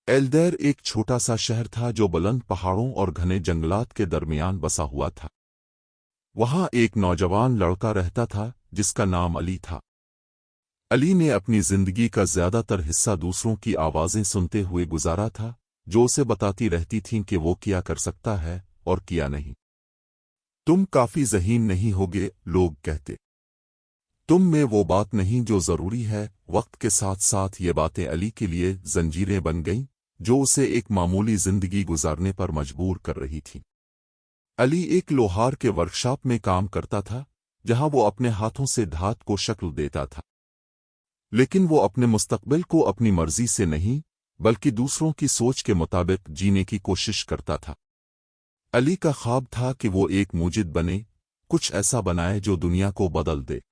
एल्दैर एक छोटा सा शहर था जो बुलंद पहाड़ों और घने जंगलात के दरमियान बसा हुआ था। वहां एक नौजवान लड़का रहता था जिसका नाम अली था। अली ने अपनी जिंदगी का ज्यादातर हिस्सा दूसरों की आवाजें सुनते हुए गुजारा था, जो उसे बताती रहती थीं कि वो क्या कर सकता है और क्या नहीं। तुम काफी ज़हीन नहीं होगे, लोग कहते। तुम में वो बात नहीं जो जरूरी है। वक्त के साथ साथ ये बातें अली के लिए जंजीरें बन गईं, जो उसे एक मामूली जिंदगी गुजारने पर मजबूर कर रही थी। अली एक लोहार के वर्कशॉप में काम करता था, जहां वो अपने हाथों से धात को शक्ल देता था। लेकिन वो अपने मुस्तकबिल को अपनी मर्जी से नहीं, बल्कि दूसरों की सोच के मुताबिक जीने की कोशिश करता था। अली का ख्वाब था कि वो एक मुजिद बने, कुछ ऐसा बनाए जो दुनिया को बदल दे।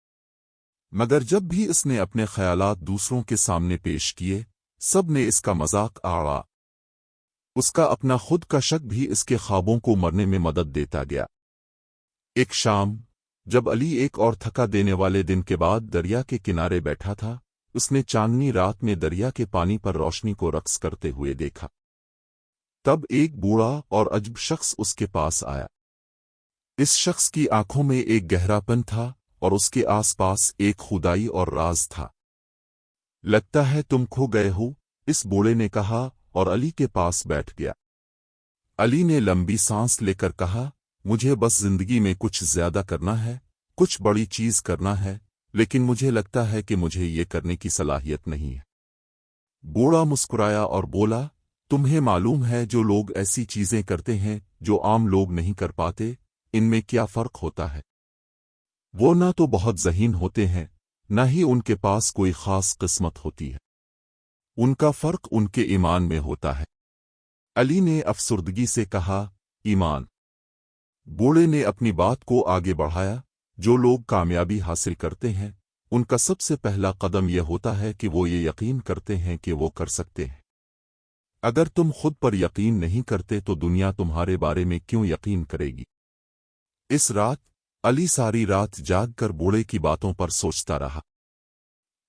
मगर जब भी इसने अपने ख्यालात दूसरों के सामने पेश किए, सब ने इसका मजाक आड़ा। उसका अपना खुद का शक भी इसके ख्वाबों को मरने में मदद देता गया। एक शाम, जब अली एक और थका देने वाले दिन के बाद दरिया के किनारे बैठा था, उसने चांदनी रात में दरिया के पानी पर रोशनी को रक्स करते हुए देखा। तब एक बूढ़ा और अजब शख्स उसके पास आया। इस शख्स की आंखों में एक गहरापन था और उसके आसपास एक खुदाई और राज था। लगता है तुम खो गए हो, इस बूढ़े ने कहा और अली के पास बैठ गया। अली ने लंबी सांस लेकर कहा, मुझे बस जिंदगी में कुछ ज्यादा करना है, कुछ बड़ी चीज करना है, लेकिन मुझे लगता है कि मुझे ये करने की सलाहियत नहीं है। बूढ़ा मुस्कुराया और बोला, तुम्हें मालूम है जो लोग ऐसी चीजें करते हैं जो आम लोग नहीं कर पाते, इनमें क्या फर्क होता है? वो ना तो बहुत ज़हीन होते हैं, न ही उनके पास कोई खास किस्मत होती है। उनका फर्क उनके ईमान में होता है। अली ने अफसुर्दगी से कहा, ईमान? बूढ़े ने अपनी बात को आगे बढ़ाया, जो लोग कामयाबी हासिल करते हैं, उनका सबसे पहला कदम यह होता है कि वो ये यकीन करते हैं कि वो कर सकते हैं। अगर तुम खुद पर यकीन नहीं करते तो दुनिया तुम्हारे बारे में क्यों यकीन करेगी? इस रात अली सारी रात जाग कर बूढ़े की बातों पर सोचता रहा।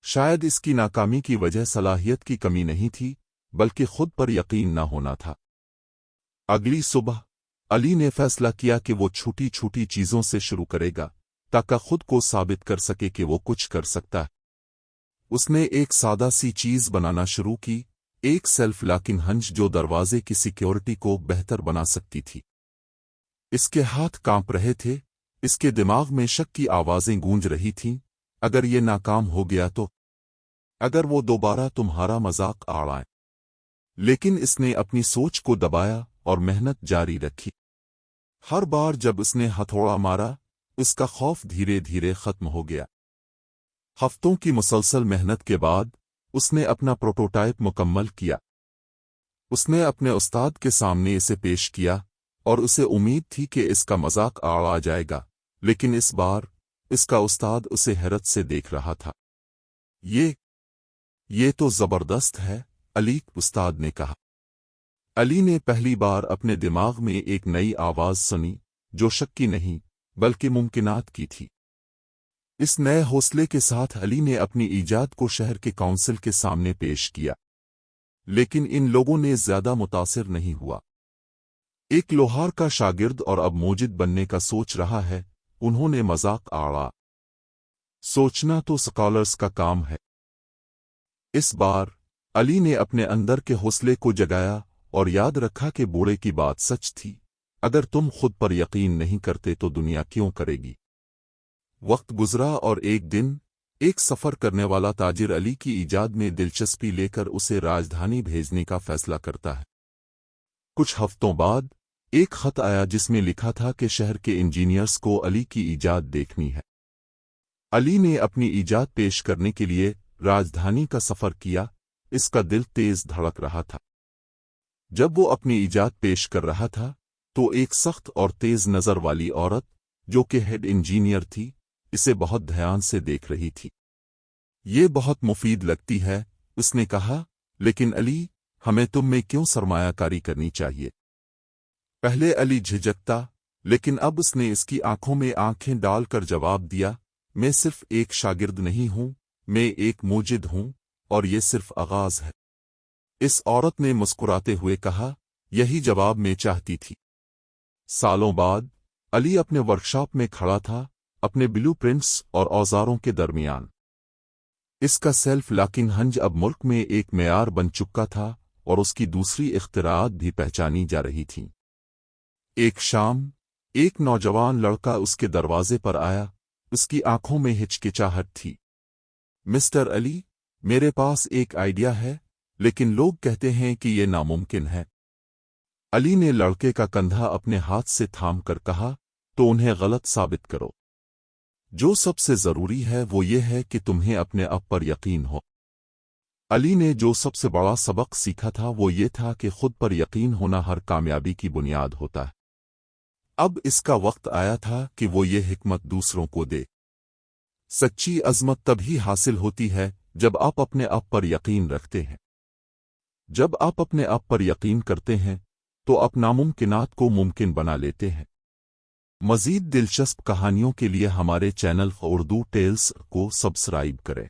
शायद इसकी नाकामी की वजह सलाहियत की कमी नहीं थी, बल्कि खुद पर यकीन न होना था। अगली सुबह अली ने फैसला किया कि वो छोटी छोटी चीजों से शुरू करेगा, ताकि खुद को साबित कर सके कि वो कुछ कर सकता है। उसने एक सादा सी चीज बनाना शुरू की, एक सेल्फ लॉकिंग हंच जो दरवाजे की सिक्योरिटी को बेहतर बना सकती थी। इसके हाथ कांप रहे थे, इसके दिमाग में शक की आवाजें गूंज रही थीं। अगर ये नाकाम हो गया तो? अगर वो दोबारा तुम्हारा मजाक आड़ाए? लेकिन इसने अपनी सोच को दबाया और मेहनत जारी रखी। हर बार जब इसने हथौड़ा मारा, उसका खौफ धीरे धीरे खत्म हो गया। हफ्तों की मुसलसल मेहनत के बाद उसने अपना प्रोटोटाइप मुकम्मल किया। उसने अपने उस्ताद के सामने इसे पेश किया और उसे उम्मीद थी कि इसका मजाक आ जाएगा, लेकिन इस बार इसका उस्ताद उसे हैरत से देख रहा था। ये तो जबरदस्त है, अली, उस्ताद ने कहा। अली ने पहली बार अपने दिमाग में एक नई आवाज सुनी, जो शक की नहीं, बल्कि मुमकिनात की थी। इस नए हौसले के साथ अली ने अपनी ईजाद को शहर के काउंसिल के सामने पेश किया। लेकिन इन लोगों ने ज्यादा मुतासिर नहीं हुआ। एक लोहार का शागिर्द और अब मोजिद बनने का सोच रहा है, उन्होंने मजाक आड़ा। सोचना तो स्कॉलर्स का काम है। इस बार अली ने अपने अंदर के हौसले को जगाया और याद रखा कि बूढ़े की बात सच थी। अगर तुम खुद पर यकीन नहीं करते तो दुनिया क्यों करेगी? वक्त गुजरा और एक दिन एक सफर करने वाला ताजिर अली की ईजाद में दिलचस्पी लेकर उसे राजधानी भेजने का फैसला करता है। कुछ हफ्तों बाद एक खत आया जिसमें लिखा था कि शहर के इंजीनियर्स को अली की ईजाद देखनी है। अली ने अपनी ईजाद पेश करने के लिए राजधानी का सफर किया। इसका दिल तेज धड़क रहा था। जब वो अपनी ईजाद पेश कर रहा था, तो एक सख्त और तेज नजर वाली औरत, जो कि हेड इंजीनियर थी, इसे बहुत ध्यान से देख रही थी। ये बहुत मुफीद लगती है, उसने कहा, लेकिन अली, हमें तुम में क्यों सरमायाकारी करनी चाहिए? पहले अली झिझकता, लेकिन अब उसने इसकी आंखों में आंखें डालकर जवाब दिया, मैं सिर्फ एक शागिर्द नहीं हूं, मैं एक मुजिद हूं, और ये सिर्फ आगाज है। इस औरत ने मुस्कुराते हुए कहा, यही जवाब मैं चाहती थी। सालों बाद अली अपने वर्कशॉप में खड़ा था, अपने ब्लू प्रिंट्स और औजारों के दरमियान। इसका सेल्फ लॉकिंग हंज अब मुल्क में एक मेयार बन चुका था और उसकी दूसरी इख्तिराआत भी पहचानी जा रही थीं। एक शाम एक नौजवान लड़का उसके दरवाजे पर आया। उसकी आंखों में हिचकिचाहट थी। मिस्टर अली, मेरे पास एक आइडिया है, लेकिन लोग कहते हैं कि ये नामुमकिन है। अली ने लड़के का कंधा अपने हाथ से थाम कर कहा, तो उन्हें गलत साबित करो। जो सबसे जरूरी है वो ये है कि तुम्हें अपने आप पर यकीन हो। अली ने जो सबसे बड़ा सबक सीखा था वो ये था कि खुद पर यकीन होना हर कामयाबी की बुनियाद होता है। अब इसका वक्त आया था कि वो ये हिकमत दूसरों को दे। सच्ची अज़मत तभी हासिल होती है जब आप अपने आप पर यकीन रखते हैं। जब आप अपने आप पर यकीन करते हैं तो आप नामुमकिनात को मुमकिन बना लेते हैं। मज़ीद दिलचस्प कहानियों के लिए हमारे चैनल उर्दू टेल्स को सब्सक्राइब करें।